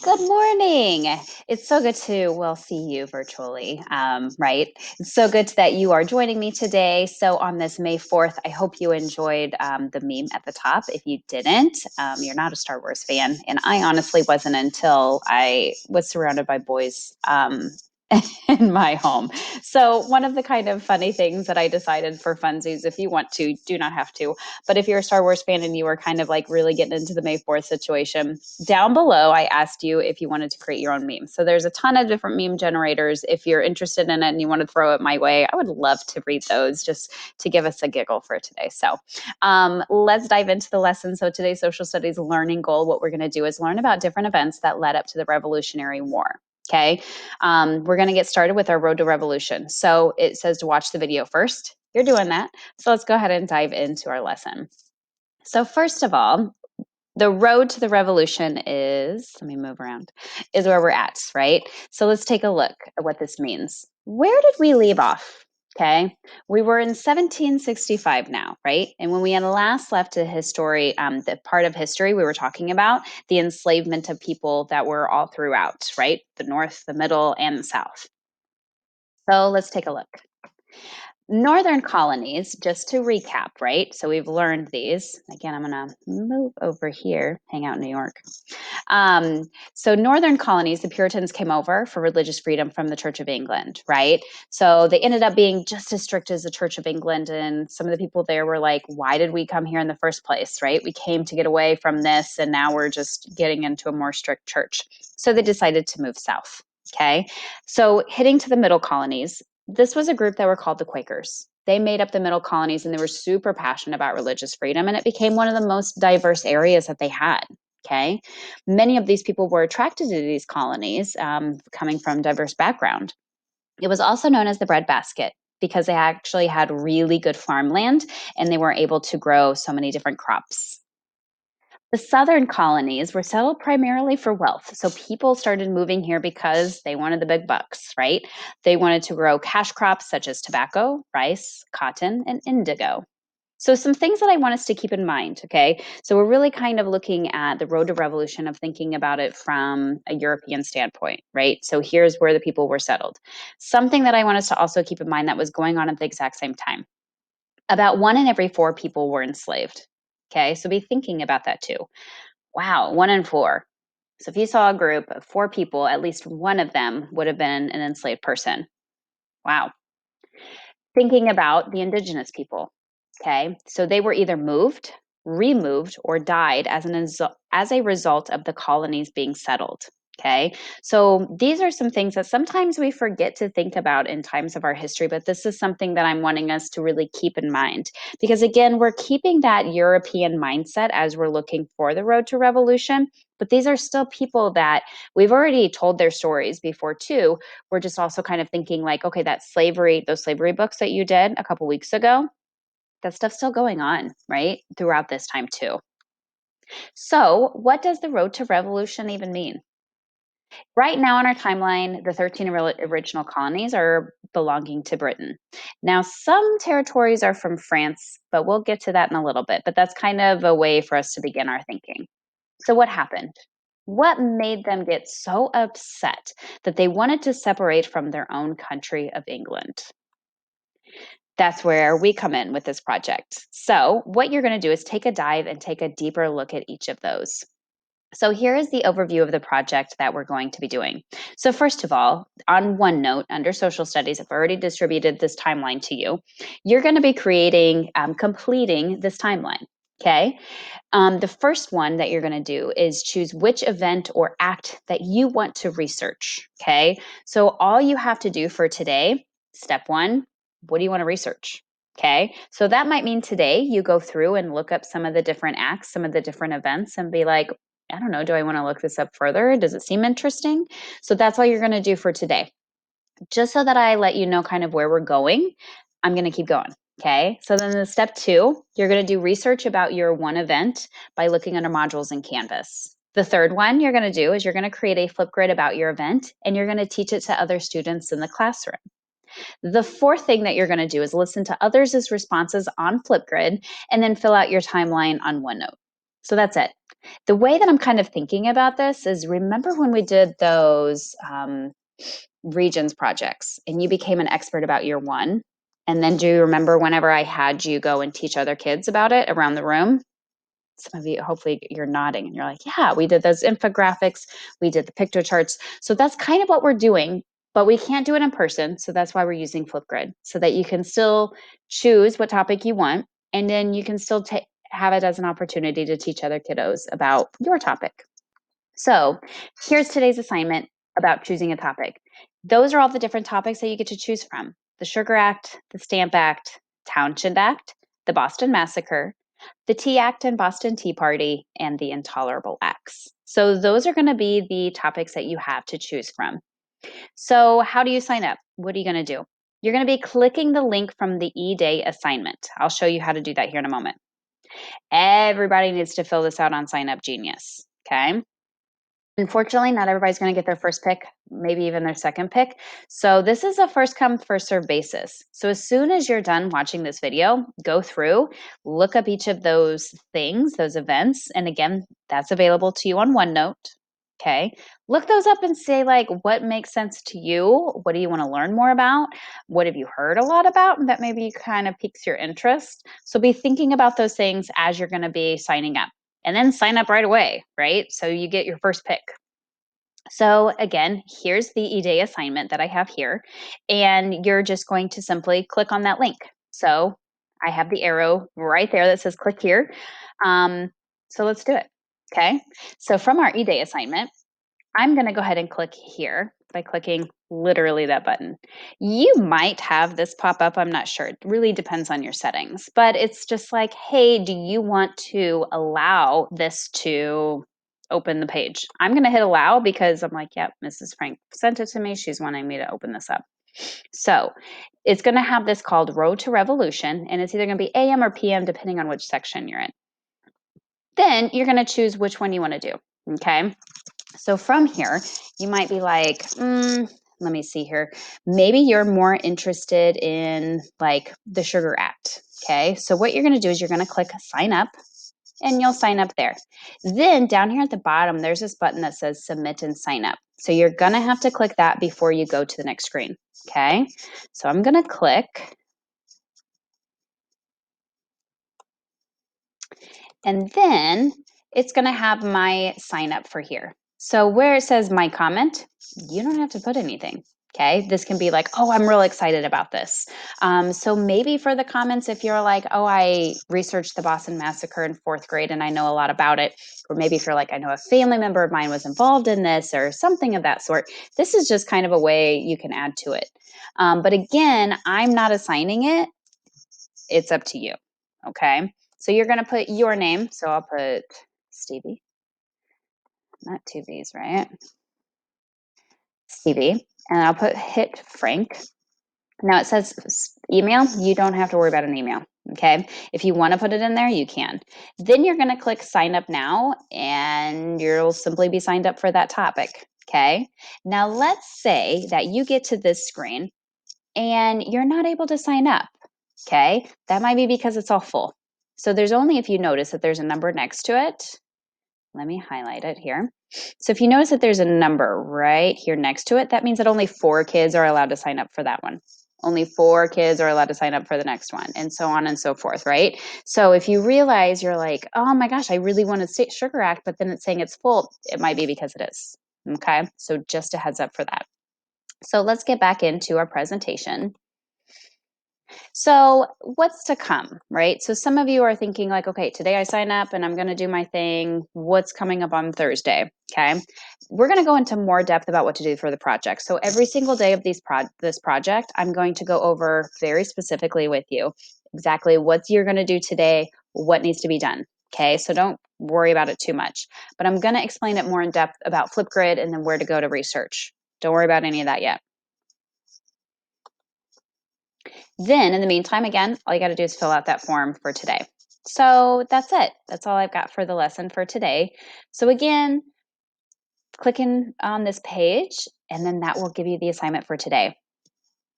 Good morning. It's so good to, well, see you virtually, right? It's so good that you are joining me today. So, on this May 4th, I hope you enjoyed the meme at the top. If you didn't, you're not a Star Wars fan. And I honestly wasn't until I was surrounded by boys. In my home. So, one of the kind of funny things that I decided for funsies, if you want to, do not have to, but if you're a Star Wars fan and you were kind of like really getting into the May 4th situation, down below, I asked you if you wanted to create your own meme. So there's a ton of different meme generators. If you're interested in it and you want to throw it my way, I would love to read those just to give us a giggle for today. So let's dive into the lesson. So today's social studies learning goal, what we're going to do is learn about different events that led up to the Revolutionary War. Okay, we're going to get started with our road to revolution. So it says to watch the video first. You're doing that. So let's go ahead and dive into our lesson. So first of all, the road to the revolution is, let me move around, is where we're at, right? So let's take a look at what this means. Where did we leave off? Okay, we were in 1765 now, right? And when we had last left the history, the part of history we were talking about, the enslavement of people that were all throughout, right? The North, the Middle, and the South. So let's take a look. Northern colonies, just to recap, right? So we've learned these. Again, I'm going to move over here, hang out in New York. So northern colonies, the Puritans came over for religious freedom from the Church of England, right? So they ended up being just as strict as the Church of England. And some of the people there were like, why did we come here in the first place, right? We came to get away from this, and now we're just getting into a more strict church. So they decided to move south. Okay. So hitting to the middle colonies, this was a group that were called the Quakers. They made up the middle colonies and they were super passionate about religious freedom, and it became one of the most diverse areas that they had. Okay. Many of these people were attracted to these colonies, coming from diverse background. It was also known as the breadbasket because they actually had really good farmland and they were able to grow so many different crops. The southern colonies were settled primarily for wealth. So people started moving here because they wanted the big bucks, right? They wanted to grow cash crops such as tobacco, rice, cotton, and indigo. So, some things that I want us to keep in mind, okay? So, we're really kind of looking at the road to revolution of thinking about it from a European standpoint, right? So, here's where the people were settled. Something that I want us to also keep in mind that was going on at the exact same time, about one in every four people were enslaved. Okay, so be thinking about that too. Wow, one in four. So if you saw a group of four people, at least one of them would have been an enslaved person. Wow. Thinking about the indigenous people. Okay, so they were either moved, removed, or died as a result of the colonies being settled. Okay, so these are some things that sometimes we forget to think about in times of our history, but this is something that I'm wanting us to really keep in mind because, again, we're keeping that European mindset as we're looking for the road to revolution. But these are still people that we've already told their stories before, too. We're just also kind of thinking, like, okay, that slavery, those slavery books that you did a couple weeks ago, that stuff's still going on, right? Throughout this time too. So, what does the road to revolution even mean? Right now on our timeline, the 13 original colonies are belonging to Britain. Now, some territories are from France, but we'll get to that in a little bit. But that's kind of a way for us to begin our thinking. So, what happened? What made them get so upset that they wanted to separate from their own country of England? That's where we come in with this project. So, what you're going to do is take a dive and take a deeper look at each of those. So, here is the overview of the project that we're going to be doing. So, first of all, on OneNote under social studies, I've already distributed this timeline to you. You're going to be completing this timeline. Okay. The first one that you're going to do is choose which event or act that you want to research. Okay. So, all you have to do for today, step one, what do you want to research? Okay. So, that might mean today you go through and look up some of the different acts, some of the different events, and be like, I don't know, do I want to look this up further? Does it seem interesting? So, that's all you're going to do for today. Just so that I let you know kind of where we're going, I'm going to keep going. Okay. So then the step two, you're going to do research about your one event by looking under modules in Canvas. The third one you're going to do is you're going to create a Flipgrid about your event and you're going to teach it to other students in the classroom. The fourth thing that you're going to do is listen to others' responses on Flipgrid and then fill out your timeline on OneNote. So that's it. The way that I'm kind of thinking about this is, remember when we did those regions projects and you became an expert about year one? And then do you remember whenever I had you go and teach other kids about it around the room? Some of you, hopefully you're nodding and you're like, yeah, we did those infographics, we did the picture charts. So that's kind of what we're doing, but we can't do it in person. So that's why we're using Flipgrid, so that you can still choose what topic you want, and then you can still have it as an opportunity to teach other kiddos about your topic. So here's today's assignment about choosing a topic. Those are all the different topics that you get to choose from: the Sugar Act, the Stamp Act, Townshend Act, the Boston Massacre, the Tea Act and Boston Tea Party, and the Intolerable Acts. So those are going to be the topics that you have to choose from. So how do you sign up? What are you going to do? You're going to be clicking the link from the EDAY assignment. I'll show you how to do that here in a moment. Everybody needs to fill this out on Sign Up Genius, okay? Unfortunately, not everybody's going to get their first pick, maybe even their second pick. So this is a first come, first serve basis. So as soon as you're done watching this video, go through, look up each of those things, those events. And again, that's available to you on OneNote. Okay. Look those up and say, like, what makes sense to you? What do you want to learn more about? What have you heard a lot about that maybe kind of piques your interest? So be thinking about those things as you're going to be signing up. And then sign up right away, right? So you get your first pick. So again, here's the EDAY assignment that I have here, and you're just going to simply click on that link. So I have the arrow right there that says click here. So let's do it. Okay. So from our EDAY assignment, I'm going to go ahead and click here by clicking literally that button. You might have this pop up. I'm not sure. It really depends on your settings, but it's just like, hey, do you want to allow this to open the page? I'm going to hit allow because I'm like, yep, Mrs. Frank sent it to me. She's wanting me to open this up. So it's going to have this called Road to Revolution, and it's either going to be AM or PM depending on which section you're in. Then you're going to choose which one you want to do. Okay. So from here, you might be like, let me see here. Maybe you're more interested in like the Sugar Act. Okay. So what you're going to do is you're going to click sign up, and you'll sign up there. Then down here at the bottom, there's this button that says submit and sign up. So you're going to have to click that before you go to the next screen. Okay. So I'm going to click, and then it's going to have my sign up for here. So where it says my comment, you don't have to put anything. Okay, this can be like, oh, I'm real excited about this. So maybe for the comments, if you're like, oh, I researched the Boston Massacre in 4th grade and I know a lot about it, or maybe if you're like, I know a family member of mine was involved in this or something of that sort, this is just kind of a way you can add to it. But again, I'm not assigning it. It's up to you. Okay, so you're going to put your name. So I'll put Stevie, not two V's, right? Stevie, and I'll put hit Frank. Now it says email. You don't have to worry about an email. Okay. If you want to put it in there, you can. Then you're going to click sign up now, and you'll simply be signed up for that topic. Okay. Now let's say that you get to this screen and you're not able to sign up. Okay. That might be because it's all full. So there's only, if you notice that there's a number next to it, let me highlight it here. So if you notice that there's a number right here next to it, that means that only 4 kids are allowed to sign up for that one. Only 4 kids are allowed to sign up for the next one, and so on and so forth, right? So if you realize you're like, oh my gosh, I really want to Sugar Act, but then it's saying it's full, it might be because it is. Okay, so just a heads up for that. So let's get back into our presentation. So what's to come, right? So some of you are thinking like, okay, today I sign up and I'm going to do my thing. What's coming up on Thursday? Okay. We're going to go into more depth about what to do for the project. So every single day of this project, I'm going to go over very specifically with you exactly what you're going to do today, what needs to be done. Okay. So don't worry about it too much, but I'm going to explain it more in depth about Flipgrid and then where to go to research. Don't worry about any of that yet. Then in the meantime, again, all you got to do is fill out that form for today. So that's it. That's all I've got for the lesson for today. So again, clicking on this page, and then that will give you the assignment for today.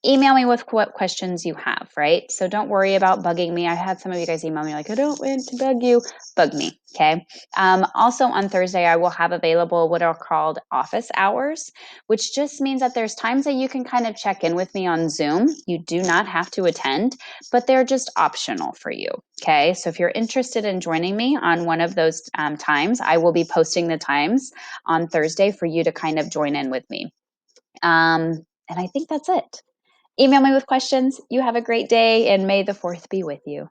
email me with what questions you have, right? So don't worry about bugging me. I had some of you guys email me like, I don't want to bug you. Bug me, okay? Also on Thursday, I will have available what are called office hours, which just means that there's times that you can kind of check in with me on Zoom. You do not have to attend, but they're just optional for you, okay? So if you're interested in joining me on one of those times, I will be posting the times on Thursday for you to kind of join in with me. And I think that's it. Email me with questions. You have a great day, and may the 4th be with you.